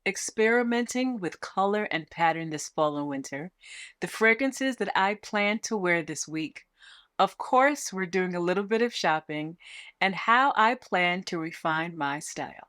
experimenting with color and pattern this fall and winter, the fragrances that I plan to wear this week. Of course, we're doing a little bit of shopping and how I plan to refine my style.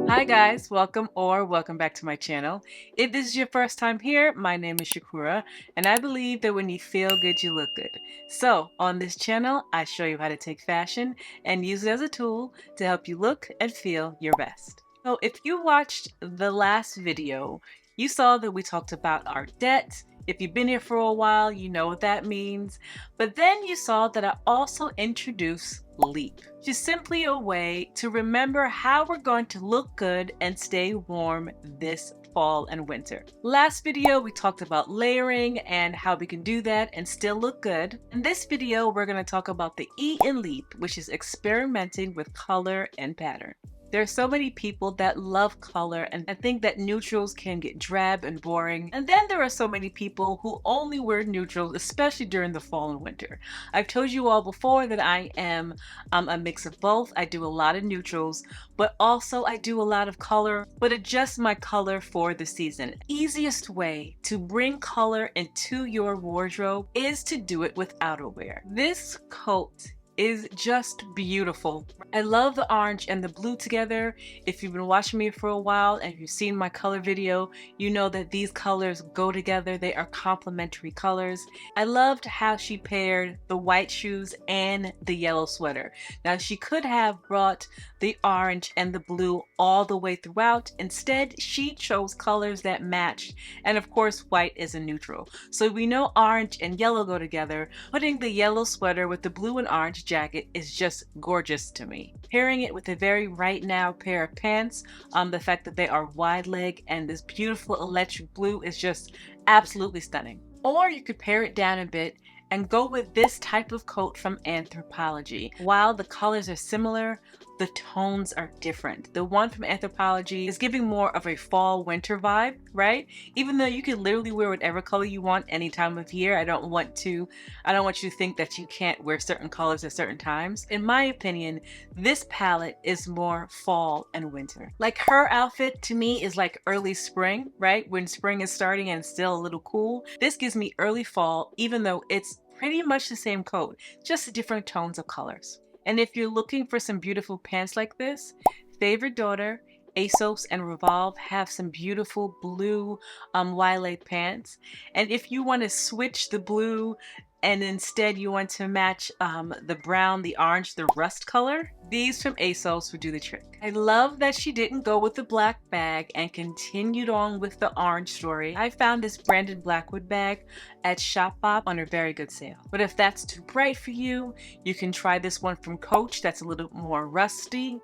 Hi guys, welcome back to my channel. If this is your first time here, my name is Kura, and I believe that when you feel good, you look good. So on this channel, I show you how to take fashion and use it as a tool to help you look and feel your best. So if you watched the last video, you saw that we talked about our debt. If you've been here for a while, you know what that means. But then you saw that I also introduced L.E.A.P, which is simply a way to remember how we're going to look good and stay warm this fall and winter. Last video, we talked about layering and how we can do that and still look good. In this video, we're going to talk about the E in L.E.A.P, which is experimenting with color and pattern. There are so many people that love color and I think that neutrals can get drab and boring. And then there are so many people who only wear neutrals, especially during the fall and winter. I've told you all before that I am a mix of both. I do a lot of neutrals, but also I do a lot of color, but adjust my color for the season. Easiest way to bring color into your wardrobe is to do it with outerwear. This coat is just beautiful. I love the orange and the blue together. If you've been watching me for a while and you've seen my color video, you know that these colors go together. They are complementary colors. I loved how she paired the white shoes and the yellow sweater. Now she could have brought the orange and the blue all the way throughout. Instead, she chose colors that matched. And of course, white is a neutral. So we know orange and yellow go together. Putting the yellow sweater with the blue and orange jacket is just gorgeous to me. Pairing it with a very right now pair of pants, the fact that they are wide leg and this beautiful electric blue is just absolutely stunning. Or you could pare it down a bit and go with this type of coat from Anthropologie. While the colors are similar, the tones are different. The one from Anthropologie is giving more of a fall winter vibe, right? Even though you can literally wear whatever color you want any time of year. I don't want you to think that you can't wear certain colors at certain times. In my opinion, this palette is more fall and winter. Like her outfit to me is like early spring, right? When spring is starting and still a little cool. This gives me early fall, even though it's pretty much the same coat, just different tones of colors. And if you're looking for some beautiful pants like this, Favorite Daughter, ASOS, and Revolve have some beautiful blue wide-leg pants. And if you want to switch the blue and instead you want to match the brown, the orange, the rust color, these from ASOS would do the trick. I love that she didn't go with the black bag and continued on with the orange story. I found this branded Blackwood bag at Shopbop on a very good sale. But if that's too bright for you, you can try this one from Coach that's a little more rustic.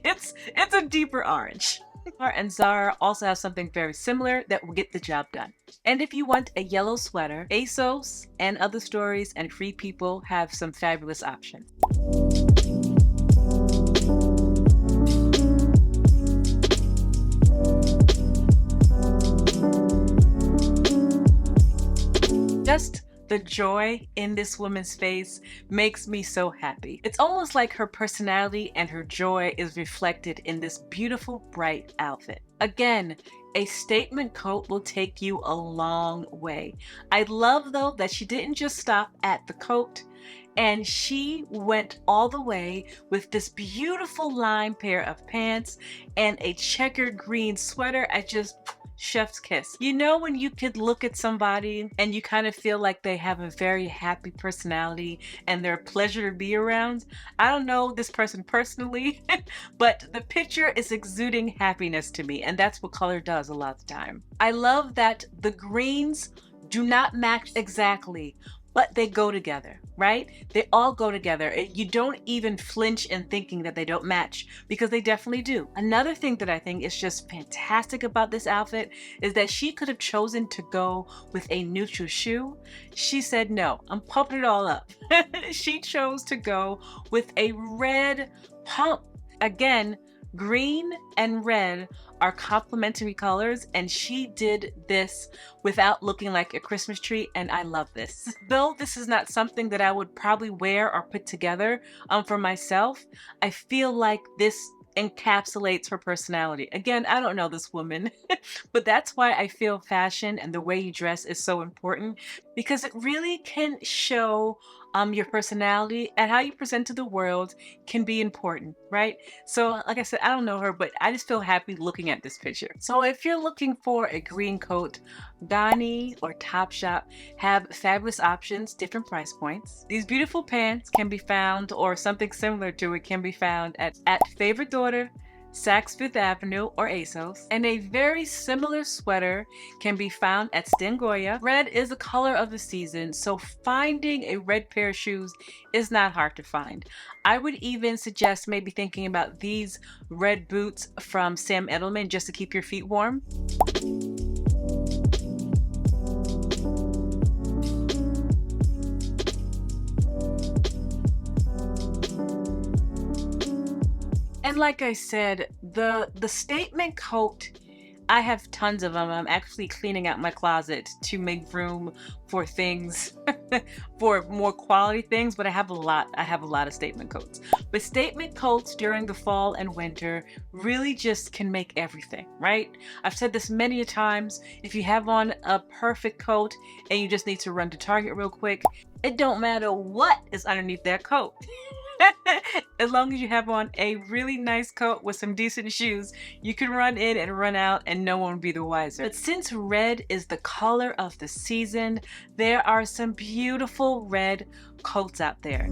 It's a deeper orange. And Zara also have something very similar that will get the job done. And if you want a yellow sweater, ASOS and Other Stories and Free People have some fabulous options. Just the joy in this woman's face makes me so happy. It's almost like her personality and her joy is reflected in this beautiful, bright outfit. Again, a statement coat will take you a long way. I love though that she didn't just stop at the coat and she went all the way with this beautiful lime pair of pants and a checkered green sweater. Chef's kiss. You know when you could look at somebody and you kind of feel like they have a very happy personality and they're a pleasure to be around? I don't know this person personally, but the picture is exuding happiness to me, and that's what color does a lot of the time. I love that the greens do not match exactly, but they go together, right? They all go together. You don't even flinch in thinking that they don't match because they definitely do. Another thing that I think is just fantastic about this outfit is that she could have chosen to go with a neutral shoe. She said, no, I'm pumping it all up. She chose to go with a red pump. Again, Green and red are complementary colors, and she did this without looking like a Christmas tree, and I love this. Though this is not something that I would probably wear or put together for myself, I feel like this encapsulates her personality. Again, I don't know this woman, but that's why I feel fashion and the way you dress is so important, because it really can show your personality, and how you present to the world can be important, right? So like I said, I don't know her, but I just feel happy looking at this picture. So if you're looking for a green coat, Ganni or Topshop have fabulous options, different price points. These beautiful pants can be found, or something similar to it can be found at Favorite Daughter, Saks Fifth Avenue, or ASOS. And a very similar sweater can be found at Stengoya. Red is the color of the season, so finding a red pair of shoes is not hard to find. I would even suggest maybe thinking about these red boots from Sam Edelman just to keep your feet warm. And like I said, the statement coat, I have tons of them. I'm actually cleaning out my closet to make room for things, for more quality things, but I have a lot of statement coats. But statement coats during the fall and winter really just can make everything, right? I've said this many a times. If you have on a perfect coat and you just need to run to Target real quick, it don't matter what is underneath that coat. As long as you have on a really nice coat with some decent shoes, you can run in and run out and no one will be the wiser. But since red is the color of the season, there are some beautiful red coats out there.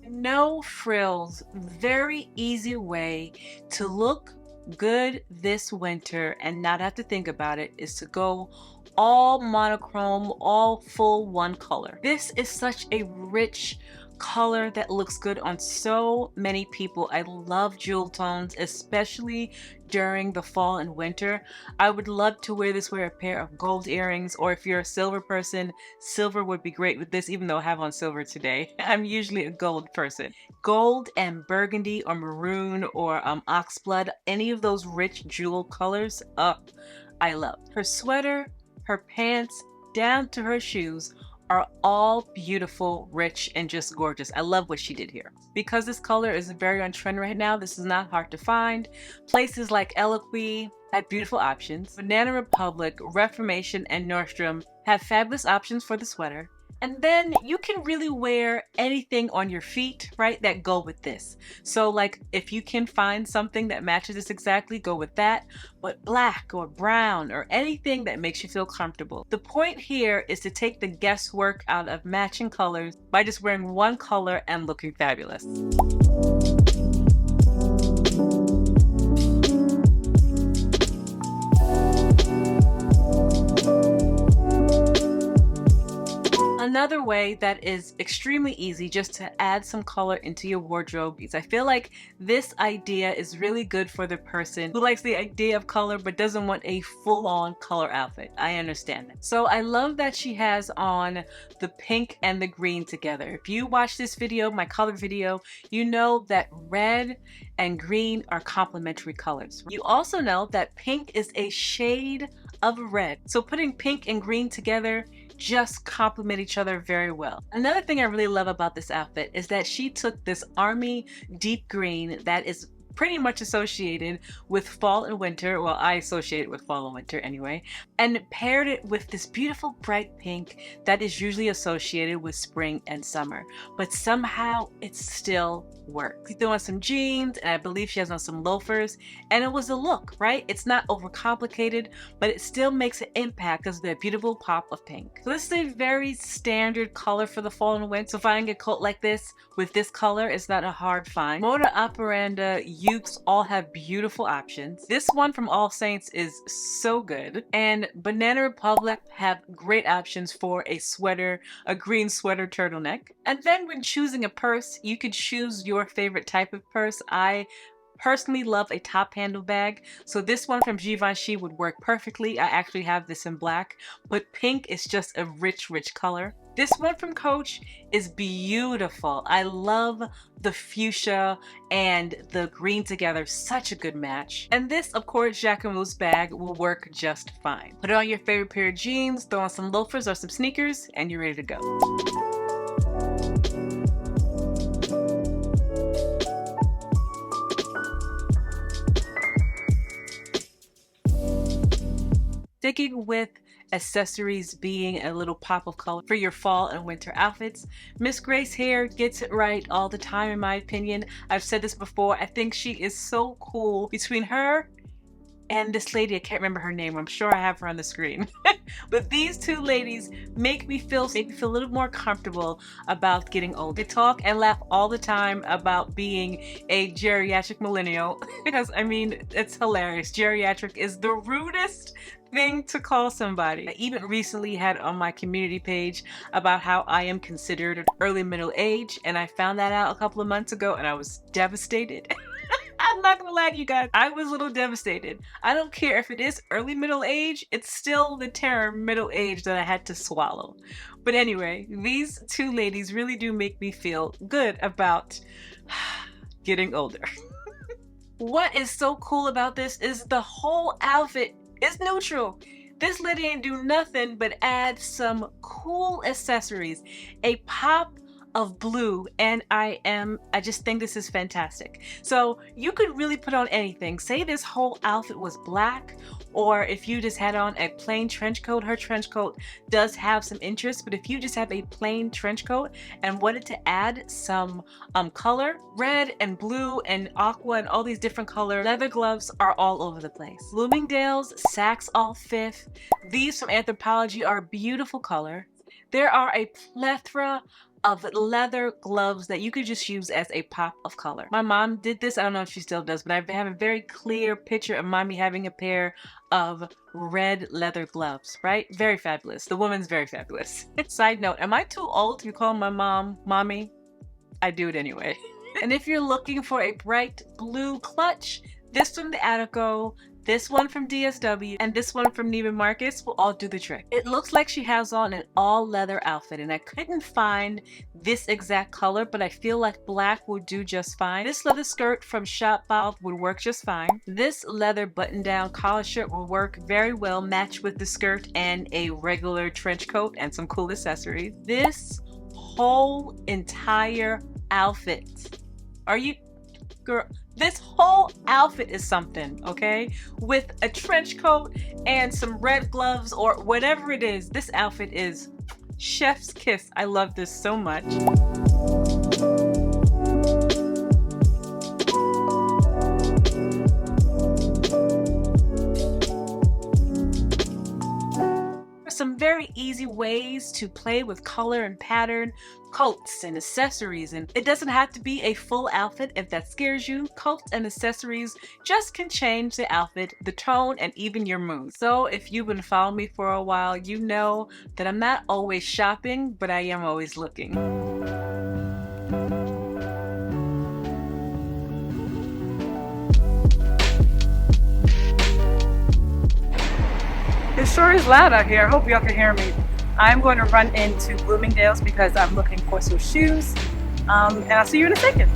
No frills, very easy way to look good this winter and not have to think about it is to go all monochrome, all full one color. This is such a rich color that looks good on so many people. I love jewel tones, especially during the fall and winter. I would love to wear a pair of gold earrings, or if you're a silver person, silver would be great with this, even though I have on silver today. I'm usually a gold person. Gold and burgundy or maroon or oxblood, any of those rich jewel colors, I love. Her sweater, her pants, down to her shoes are all beautiful, rich, and just gorgeous. I love what she did here. Because this color is very on trend right now, this is not hard to find. Places like L.E.A.P have beautiful options. Banana Republic, Reformation, and Nordstrom have fabulous options for the sweater. And then you can really wear anything on your feet, right, that go with this. So like if you can find something that matches this exactly, go with that. But black or brown or anything that makes you feel comfortable. The point here is to take the guesswork out of matching colors by just wearing one color and looking fabulous. Another way that is extremely easy just to add some color into your wardrobe, because I feel like this idea is really good for the person who likes the idea of color but doesn't want a full-on color outfit. I understand that. So I love that she has on the pink and the green together. If you watch this video, my color video, you know that red and green are complementary colors. You also know that pink is a shade of red. So putting pink and green together just complement each other very well. Another thing I really love about this outfit is that she took this army deep green that is pretty much associated with fall and winter. Well, I associate it with fall and winter anyway, and paired it with this beautiful bright pink that is usually associated with spring and summer, but somehow it still works. She threw on some jeans, and I believe she has on some loafers, and it was a look, right? It's not overcomplicated, but it still makes an impact because of that beautiful pop of pink. So this is a very standard color for the fall and winter. So finding a coat like this with this color is not a hard find. Moda Operanda, Youths all have beautiful options. This one from All Saints is so good. And Banana Republic have great options for a sweater, a green sweater turtleneck. And then when choosing a purse, you could choose your favorite type of purse. I personally love a top handle bag, so this one from Givenchy would work perfectly. I actually have this in black, but pink is just a rich, rich color. This one from Coach is beautiful. I love the fuchsia and the green together, such a good match. And this, of course, Jacquemus bag will work just fine. Put it on your favorite pair of jeans, throw on some loafers or some sneakers, and you're ready to go. Sticking with accessories being a little pop of color for your fall and winter outfits, Miss Grace Hair gets it right all the time in my opinion. I've said this before, I think she is so cool. Between her and this lady, I can't remember her name, I'm sure I have her on the screen. But these two ladies make me feel a little more comfortable about getting old. They talk and laugh all the time about being a geriatric millennial because I mean, it's hilarious. Geriatric is the rudest thing to call somebody. I even recently had on my community page about how I am considered early middle age, and I found that out a couple of months ago and I was devastated. I'm not gonna lie to you guys, I was a little devastated. I don't care if it is early middle age, it's still the term middle age that I had to swallow. But anyway, these two ladies really do make me feel good about getting older. What is so cool about this is the whole outfit is neutral. This lady ain't do nothing but add some cool accessories, a pop of blue, and I just think this is fantastic. So you could really put on anything. Say this whole outfit was black, or if you just had on a plain trench coat. Her trench coat does have some interest, but if you just have a plain trench coat and wanted to add some color, red and blue and aqua and all these different colors, leather gloves are all over the place. Bloomingdale's Saks All Fifth, these from Anthropologie are beautiful color. There are a plethora of leather gloves that you could just use as a pop of color. My mom did this, I don't know if she still does, but I have a very clear picture of mommy having a pair of red leather gloves, right? Very fabulous. The woman's very fabulous. Side note, am I too old to be calling my mom mommy? I do it anyway. And if you're looking for a bright blue clutch, this from the Attico, this one from DSW, and this one from Neiman Marcus will all do the trick. It looks like she has on an all leather outfit, and I couldn't find this exact color, but I feel like black would do just fine. This leather skirt from Shopbop would work just fine. This leather button-down collar shirt will work very well, match with the skirt and a regular trench coat and some cool accessories. This whole entire outfit, girl, this whole outfit is something, okay? With a trench coat and some red gloves or whatever it is, this outfit is chef's kiss. I love this so much. Some very easy ways to play with color and pattern, coats and accessories, and it doesn't have to be a full outfit if that scares you. Coats and accessories just can change the outfit, the tone, and even your mood. So if you've been following me for a while, you know that I'm not always shopping, but I am always looking. It sure is loud out here. I hope y'all can hear me. I'm going to run into Bloomingdale's because I'm looking for some shoes. And I'll see you in a second.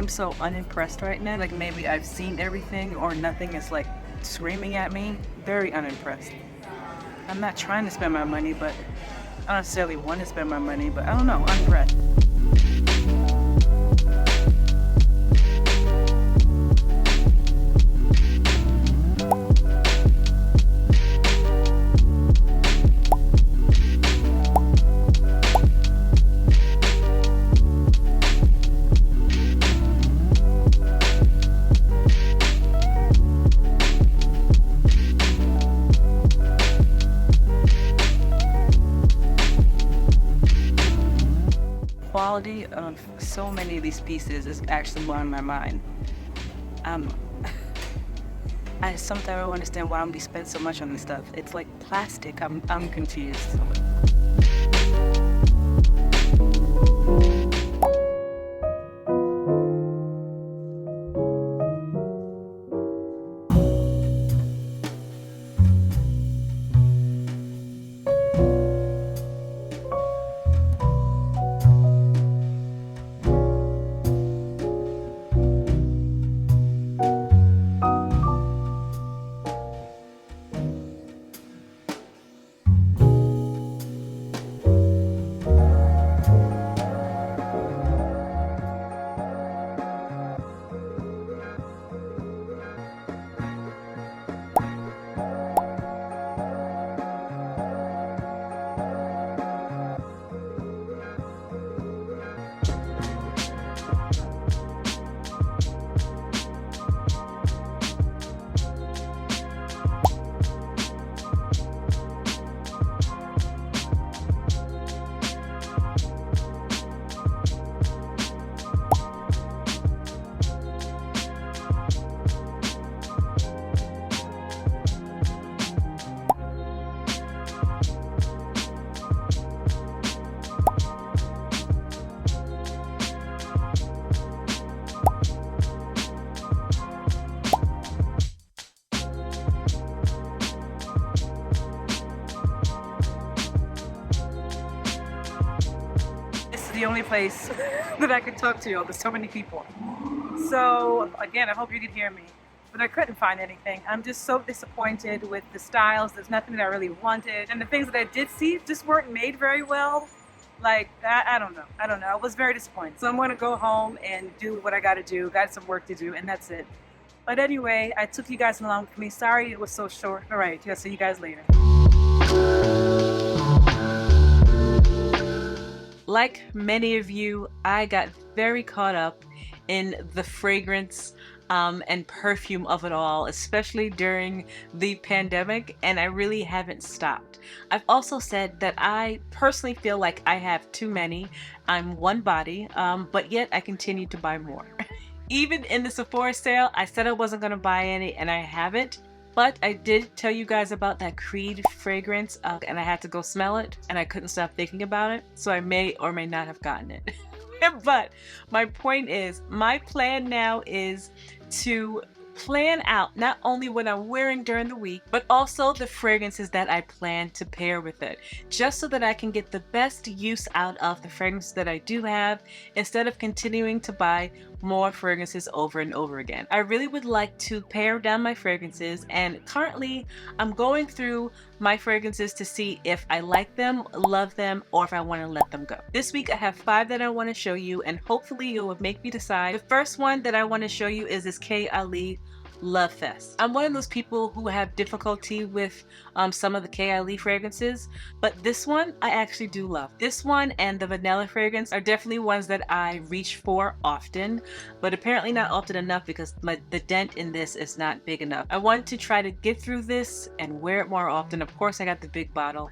So unimpressed right now. Like maybe I've seen everything or nothing is like screaming at me. Very unimpressed. I'm not trying to spend my money, but I don't necessarily want to spend my money, but I don't know, unimpressed. quality of so many of these pieces is actually blowing my mind. Um, I sometimes don't understand why we spend so much on this stuff. It's like plastic. I'm confused. This is the only place that I could talk to you. There's so many people. So again, I hope you can hear me, but I couldn't find anything. I'm just so disappointed with the styles. There's nothing that I really wanted, and the things that I did see just weren't made very well. Like that, I don't know. I was very disappointed. So I'm going to go home and do what I got to do. Got some work to do, and that's it. But anyway, I took you guys along with me. Sorry it was so short. All right, yeah, see you guys later. Like many of you, I got very caught up in the fragrance and perfume of it all, especially during the pandemic, and I really haven't stopped. I've also said that I personally feel like I have too many. I'm one body, but yet I continue to buy more. Even in the Sephora sale, I said I wasn't going to buy any, and I haven't. But I did tell you guys about that Creed fragrance, and I had to go smell it, and I couldn't stop thinking about it, so I may or may not have gotten it. But my point is, my plan now is to plan out not only what I'm wearing during the week, but also the fragrances that I plan to pair with it, just so that I can get the best use out of the fragrances that I do have, instead of continuing to buy more fragrances over and over again. I really would like to pare down my fragrances, and currently I'm going through my fragrances to see if I like them, love them, or if I want to let them go. This week I have 5 that I want to show you, and hopefully it will make me decide. The first one that I want to show you is this L.E.A.P Love Fest. I'm one of those people who have difficulty with some of the L.E.A.P fragrances, but this one I actually do love. This one and the vanilla fragrance are definitely ones that I reach for often, but apparently not often enough because the dent in this is not big enough. I want to try to get through this and wear it more often. Of course, I got the big bottle.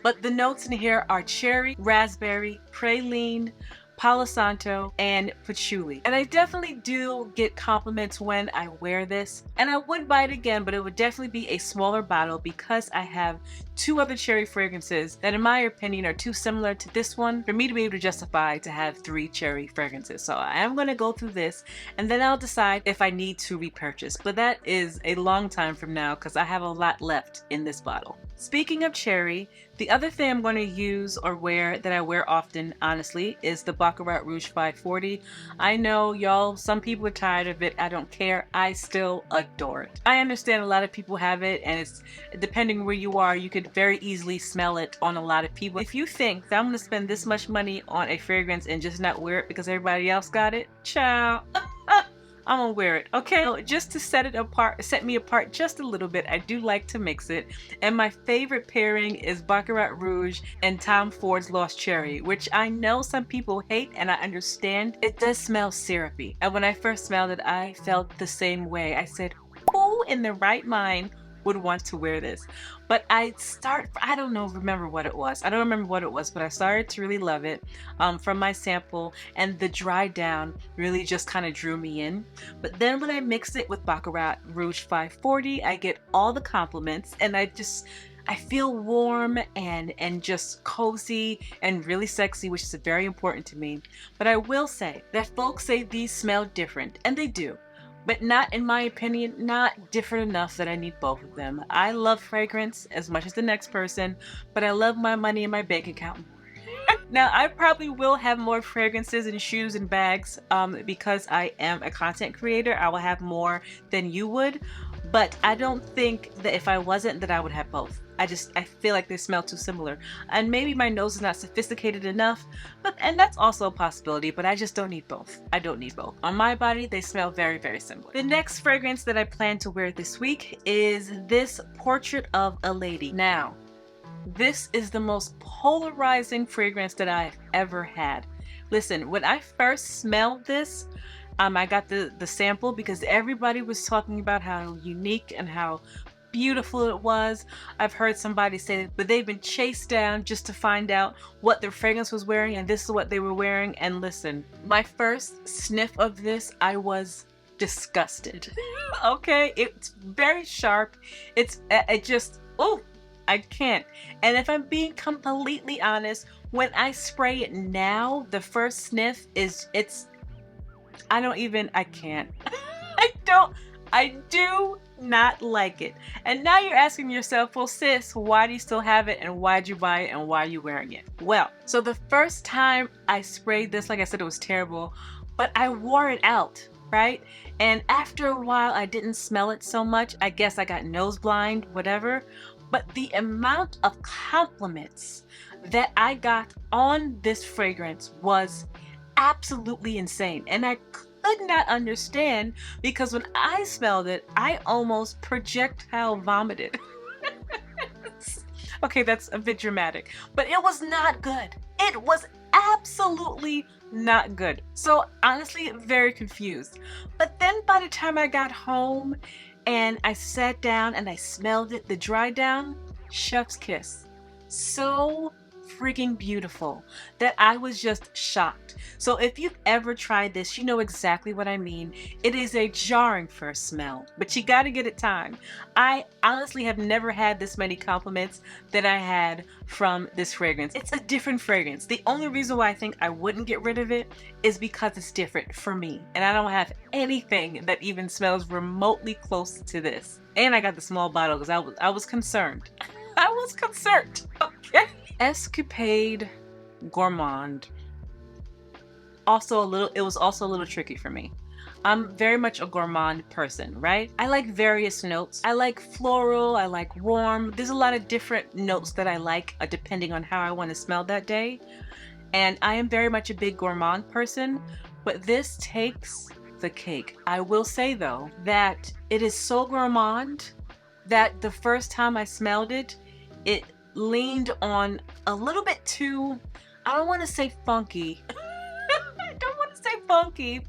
But the notes in here are cherry, raspberry, praline, Palo Santo, and patchouli. And I definitely do get compliments when I wear this. And I would buy it again, but it would definitely be a smaller bottle because I have 2 other cherry fragrances that in my opinion are too similar to this one for me to be able to justify to have 3 cherry fragrances. So I am going to go through this and then I'll decide if I need to repurchase. But that is a long time from now because I have a lot left in this bottle. Speaking of cherry, the other thing I'm going to use or wear that I wear often, honestly, is the Baccarat Rouge 540. I know y'all, some people are tired of it. I don't care. I still adore it. I understand a lot of people have it, and it's depending where you are, you could very easily smell it on a lot of people. If you think that I'm going to spend this much money on a fragrance and just not wear it because everybody else got it, ciao. I'm gonna wear it, okay? So just to set me apart just a little bit, I do like to mix it. And my favorite pairing is Baccarat Rouge and Tom Ford's Lost Cherry, which I know some people hate, and I understand. It does smell syrupy. And when I first smelled it, I felt the same way. I said, who in the right mind would want to wear this. But I don't know, remember what it was. I don't remember what it was, but I started to really love it from my sample, and the dry down really just kind of drew me in. But then when I mixed it with Baccarat Rouge 540, I get all the compliments, and I feel warm and just cozy and really sexy, which is very important to me. But I will say that folks say these smell different, and they do. But not, in my opinion, not different enough that I need both of them. I love fragrance as much as the next person, but I love my money in my bank account. Now, I probably will have more fragrances and shoes and bags because I am a content creator. I will have more than you would, but I don't think that if I wasn't, that I would have both. I feel like they smell too similar. And maybe my nose is not sophisticated enough, and that's also a possibility, but I just don't need both. I don't need both. On my body, they smell very, very similar. The next fragrance that I plan to wear this week is this Portrait of a Lady. Now, this is the most polarizing fragrance that I've ever had. Listen, when I first smelled this, I got the sample because everybody was talking about how unique and how beautiful it was. I've heard somebody say that, but they've been chased down just to find out what their fragrance was wearing, and this is what they were wearing. And listen, my first sniff of this, I was disgusted. Okay, it's very sharp. It just, oh, I can't. And if I'm being completely honest, when I spray it now, the first sniff I can't. I do not like it. And now you're asking yourself, well, sis, why do you still have it, and why'd you buy it, and why are you wearing it? Well, so the first time I sprayed this, like I said, it was terrible, but I wore it out, right? And after a while, I didn't smell it so much. I guess I got nose blind, whatever. But the amount of compliments that I got on this fragrance was absolutely insane. And I could not understand, because when I smelled it, I almost projectile vomited. Okay, that's a bit dramatic, but it was not good. It was absolutely not good. So honestly, very confused. But then by the time I got home and I sat down and I smelled it, the dry down, chef's kiss. So freaking beautiful that I was just shocked. So if you've ever tried this, you know exactly what I mean. It is a jarring first smell, but you got to get it timed. I honestly have never had this many compliments that I had from this fragrance. It's a different fragrance. The only reason why I think I wouldn't get rid of it is because it's different for me, and I don't have anything that even smells remotely close to this. And I got the small bottle because I was concerned. I was concerned. Okay. Escapade Gourmand. It was also a little tricky for me. I'm very much a gourmand person, right? I like various notes. I like floral, I like warm. There's a lot of different notes that I like depending on how I want to smell that day. And I am very much a big gourmand person, but this takes the cake. I will say though that it is so gourmand that the first time I smelled it, it leaned on a little bit too, I don't want to say funky. I don't want to say funky,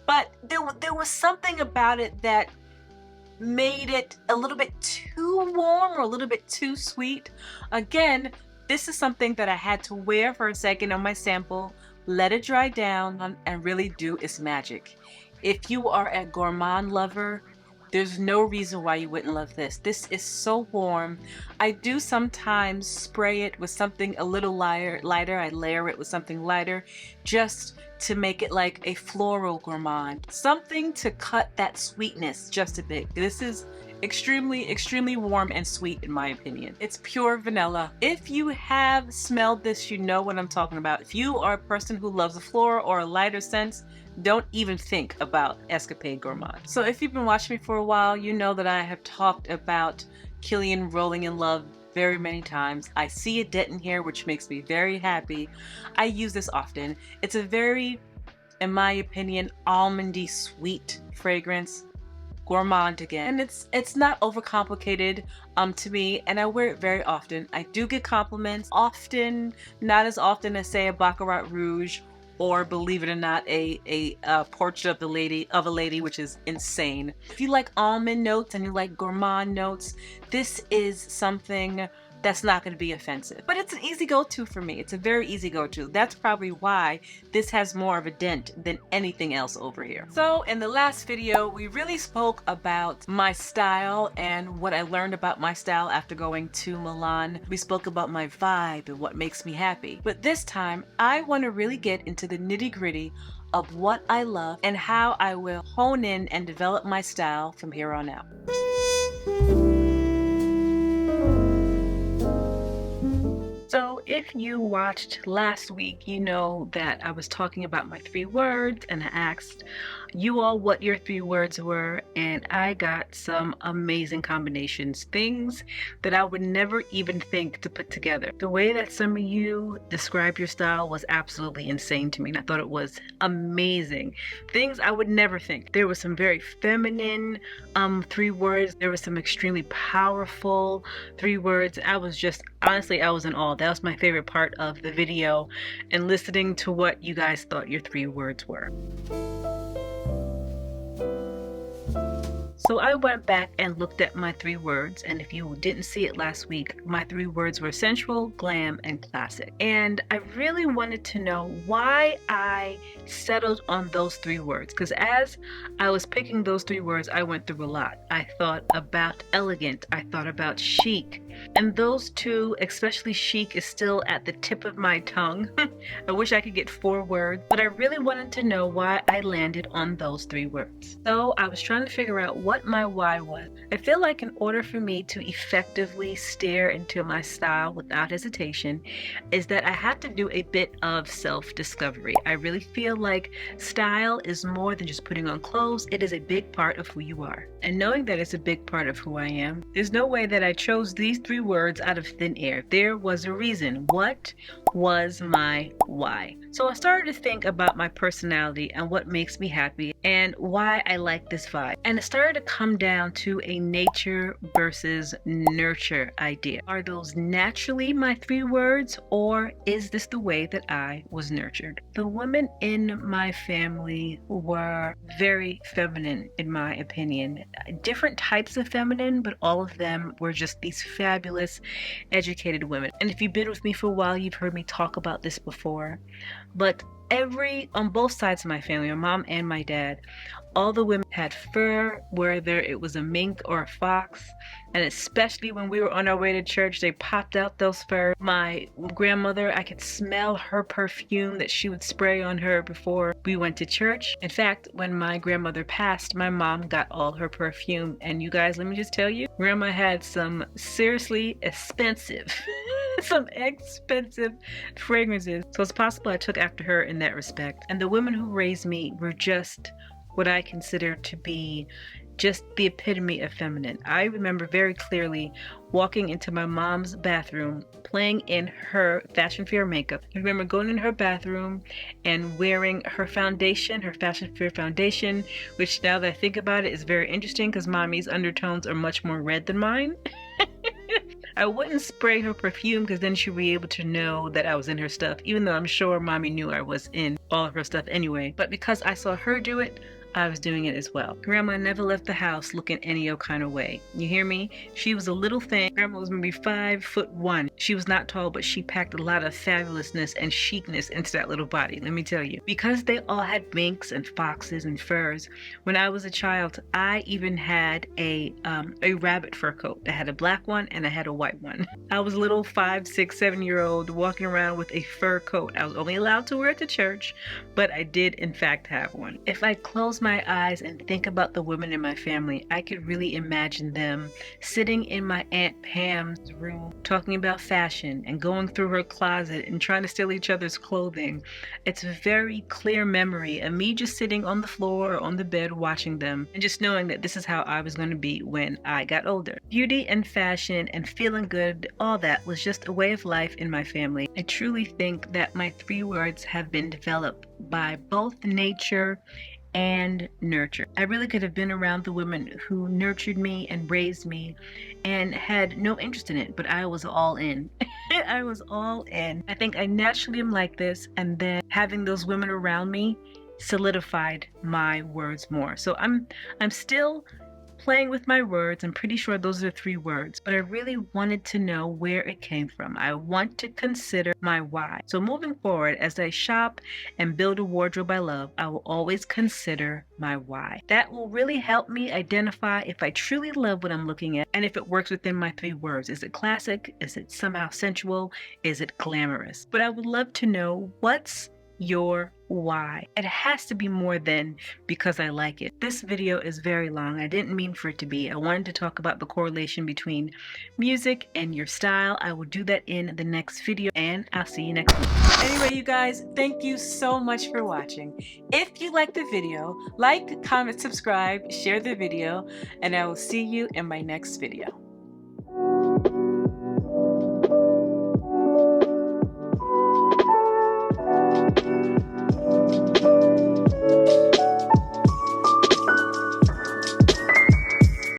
but there was something about it that made it a little bit too warm or a little bit too sweet. Again, this is something that I had to wear for a second on my sample, let it dry down, and really do its magic. If you are a gourmand lover, there's no reason why you wouldn't love this. This is so warm. I do sometimes spray it with something a little lighter. I layer it with something lighter just to make it like a floral gourmand. Something to cut that sweetness just a bit. This is extremely, extremely warm and sweet in my opinion. It's pure vanilla. If you have smelled this, you know what I'm talking about. If you are a person who loves a floral or a lighter scent, don't even think about Escapade Gourmand. So if you've been watching me for a while, you know that I have talked about Kilian Rolling in Love very many times. I see a dent in here, which makes me very happy. I use this often. It's a very, in my opinion, almondy sweet fragrance. Gourmand again, and it's not overcomplicated to me, and I wear it very often. I do get compliments often, not as often as say a Baccarat Rouge or believe it or not, a portrait of a lady, which is insane. If you like almond notes and you like gourmand notes, this is something that's not going to be offensive. But it's an easy go-to for me. It's a very easy go-to. That's probably why this has more of a dent than anything else over here. So in the last video, we really spoke about my style and what I learned about my style after going to Milan. We spoke about my vibe and what makes me happy. But this time, I want to really get into the nitty-gritty of what I love and how I will hone in and develop my style from here on out. So if you watched last week, you know that I was talking about my 3 words and I asked you all what your 3 words were, and I got some amazing combinations, things that I would never even think to put together. The way that some of you describe your style was absolutely insane to me, and I thought it was amazing. Things I would never think. There were some very feminine 3 words. There were some extremely powerful 3 words. I was just, honestly, I was in awe. That was my favorite part of the video, and listening to what you guys thought your 3 words were. So I went back and looked at my 3 words, and if you didn't see it last week, my 3 words were sensual, glam, and classic. And I really wanted to know why I settled on those 3 words, because as I was picking those 3 words, I went through a lot. I thought about elegant, I thought about chic, and those 2, especially chic, is still at the tip of my tongue. I wish I could get 4 words, but I really wanted to know why I landed on those 3 words. So I was trying to figure out what my why was. I feel like in order for me to effectively steer into my style without hesitation is that I have to do a bit of self-discovery. I really feel like style is more than just putting on clothes. It is a big part of who you are. And knowing that it's a big part of who I am, there's no way that I chose these 3 words out of thin air. There was a reason. What was my why? So I started to think about my personality and what makes me happy and why I like this vibe. And it started to come down to a nature versus nurture idea. Are those naturally my 3 words, or is this the way that I was nurtured? The women in my family were very feminine, in my opinion. Different types of feminine, but all of them were just these fabulous, educated women. And if you've been with me for a while, you've heard me talk about this before. But on both sides of my family, my mom and my dad, all the women had fur, whether it was a mink or a fox. And especially when we were on our way to church, they popped out those fur. My grandmother, I could smell her perfume that she would spray on her before we went to church. In fact, when my grandmother passed, my mom got all her perfume. And you guys, let me just tell you, Grandma had some seriously expensive some expensive fragrances. So it's possible I took after her in that respect. And the women who raised me were just what I consider to be just the epitome of feminine. I remember very clearly walking into my mom's bathroom, playing in her Fashion Fair makeup. I remember going in her bathroom and wearing her foundation, her Fashion Fair foundation, which now that I think about it is very interesting because mommy's undertones are much more red than mine. I wouldn't spray her perfume because then she'd be able to know that I was in her stuff, even though I'm sure mommy knew I was in all of her stuff anyway. But because I saw her do it, I was doing it as well. Grandma never left the house looking any old kind of way. You hear me? She was a little thing. Grandma was maybe 5'1". She was not tall, but she packed a lot of fabulousness and chicness into that little body, let me tell you. Because they all had minks and foxes and furs, when I was a child, I even had a rabbit fur coat. I had a black one and I had a white one. I was a little 5, 6, 7-year-old walking around with a fur coat. I was only allowed to wear it to church, but I did in fact have one. If I close my eyes and think about the women in my family, I could really imagine them sitting in my Aunt Pam's room talking about fashion and going through her closet and trying to steal each other's clothing. It's a very clear memory of me just sitting on the floor or on the bed watching them and just knowing that this is how I was going to be when I got older. Beauty and fashion and feeling good, all that was just a way of life in my family. I truly think that my 3 words have been developed by both nature and nurture. I really could have been around the women who nurtured me and raised me and had no interest in it, but I was all in. I was all in. I think I naturally am like this, and then having those women around me solidified my words more. So I'm still playing with my words. I'm pretty sure those are 3 words, but I really wanted to know where it came from. I want to consider my why. So moving forward, as I shop and build a wardrobe I love, I will always consider my why. That will really help me identify if I truly love what I'm looking at and if it works within my 3 words. Is it classic? Is it somehow sensual? Is it glamorous? But I would love to know, what's your why? It has to be more than because I like it. This video is very long. I didn't mean for it to be. I wanted to talk about the correlation between music and your style. I will do that in the next video, and I'll see you next week. Anyway, you guys, thank you so much for watching. If you liked the video, like, comment, subscribe, share the video, and I will see you in my next video.